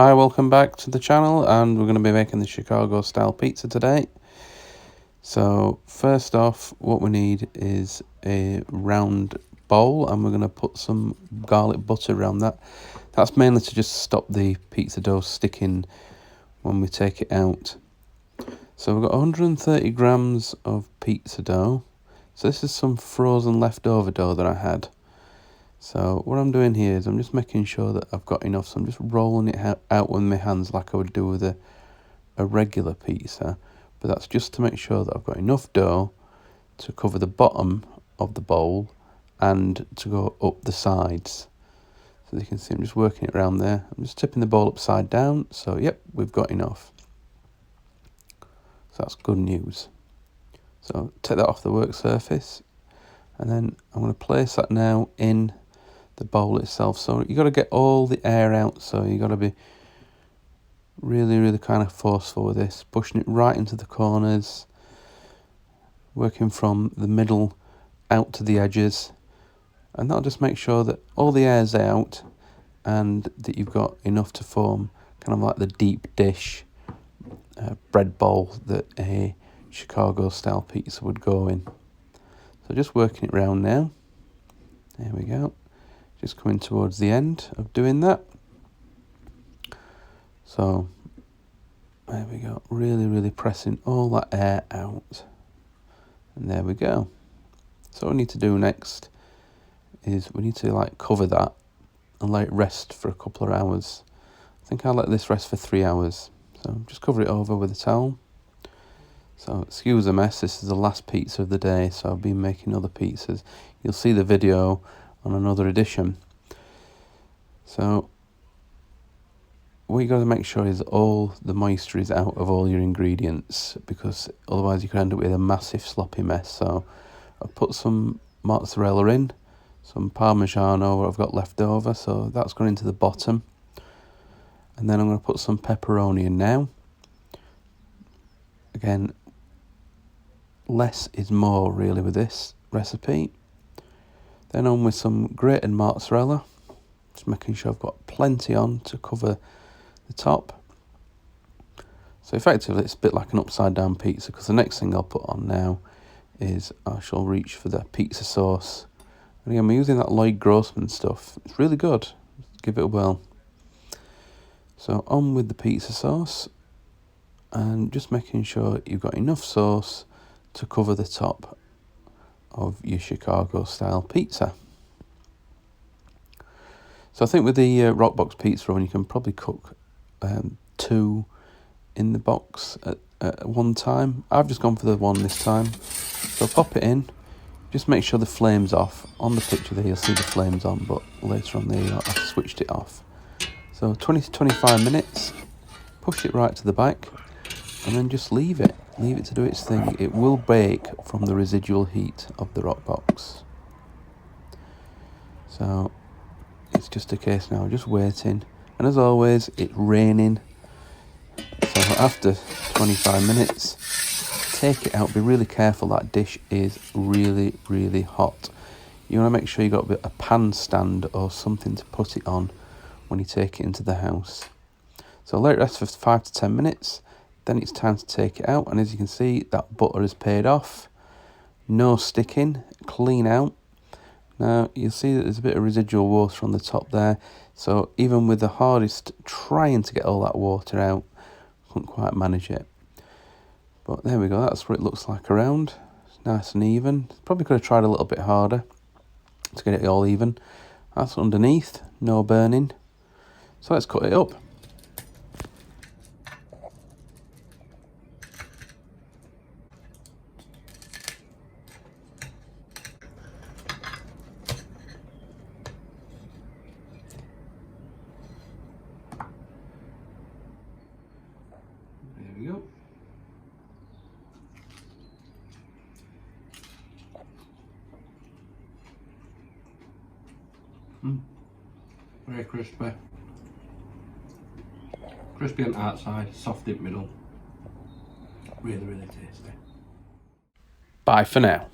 Hi, welcome back to the channel, and we're going to be making the Chicago style pizza today. So first off, what we need is a round bowl, and we're going to put some garlic butter around that. That's mainly to just stop the pizza dough sticking when we take it out. So we've got 130 grams of pizza dough. So this is some frozen leftover dough that I had. So what I'm doing here is I'm just making sure that I've got enough. So I'm just rolling it out with my hands like I would do with a regular pizza. But that's just to make sure that I've got enough dough to cover the bottom of the bowl and to go up the sides. So as you can see, I'm just working it around there. I'm just tipping the bowl upside down. So yep, we've got enough. So that's good news. So take that off the work surface. And then I'm going to place that now in the bowl itself. So you got to get all the air out, so you got to be really kind of forceful with this, pushing it right into the corners, working from the middle out to the edges, and that'll just make sure that all the air's out and that you've got enough to form kind of like the deep dish bread bowl that a Chicago style pizza would go in. So just working it round now. There we go. Just coming towards the end of doing that. So there we go. Really pressing all that air out. And there we go. So what we need to do next is we need to cover that and let it rest for a couple of hours. I think I'll let this rest for 3 hours. So just cover it over with a towel. So excuse the mess, this is the last pizza of the day, so I'll be making other pizzas. You'll see the video on another edition. So what you got to make sure is all the moisture is out of all your ingredients, because otherwise you could end up with a massive sloppy mess. So I've put some mozzarella in, some parmigiano what I've got left over, so that's going into the bottom. And then I'm going to put some pepperoni in now. Again, less is more really with this recipe. Then on with some grated mozzarella, just making sure I've got plenty on to cover the top. So effectively it's a bit like an upside down pizza, because the next thing I'll put on now is I shall reach for the pizza sauce. And again, we're using that Lloyd Grossman stuff. It's really good. Give it a whirl. So on with the pizza sauce, and just making sure you've got enough sauce to cover the top of your Chicago style pizza. So I think with the Rockbox pizza oven, you can probably cook 2 in the box at one time. I've just gone for the one this time. So pop it in, just make sure the flame's off. On the picture there you'll see the flames on, but later on there I've switched it off. So 20 to 25 minutes, push it right to the back, and then just leave it to do its thing. It will bake from the residual heat of the Rockbox. So it's just a case now, just waiting. And as always, it's raining. So after 25 minutes, take it out. Be really careful, that dish is really hot. You want to make sure you got a pan stand or something to put it on when you take it into the house. So let it rest for 5 to 10 minutes. Then it's time to take it out, and as you can see, that butter has paid off. No sticking, clean out. Now you'll see that there's a bit of residual water on the top there, so even with the hardest trying to get all that water out, couldn't quite manage it. But there we go, that's what it looks like around. It's nice and even. Probably could have tried a little bit harder to get it all even. That's underneath, no burning. So let's cut it up. There we go. Very crispy. Crispy on the outside, soft in the middle. Really tasty. Bye for now.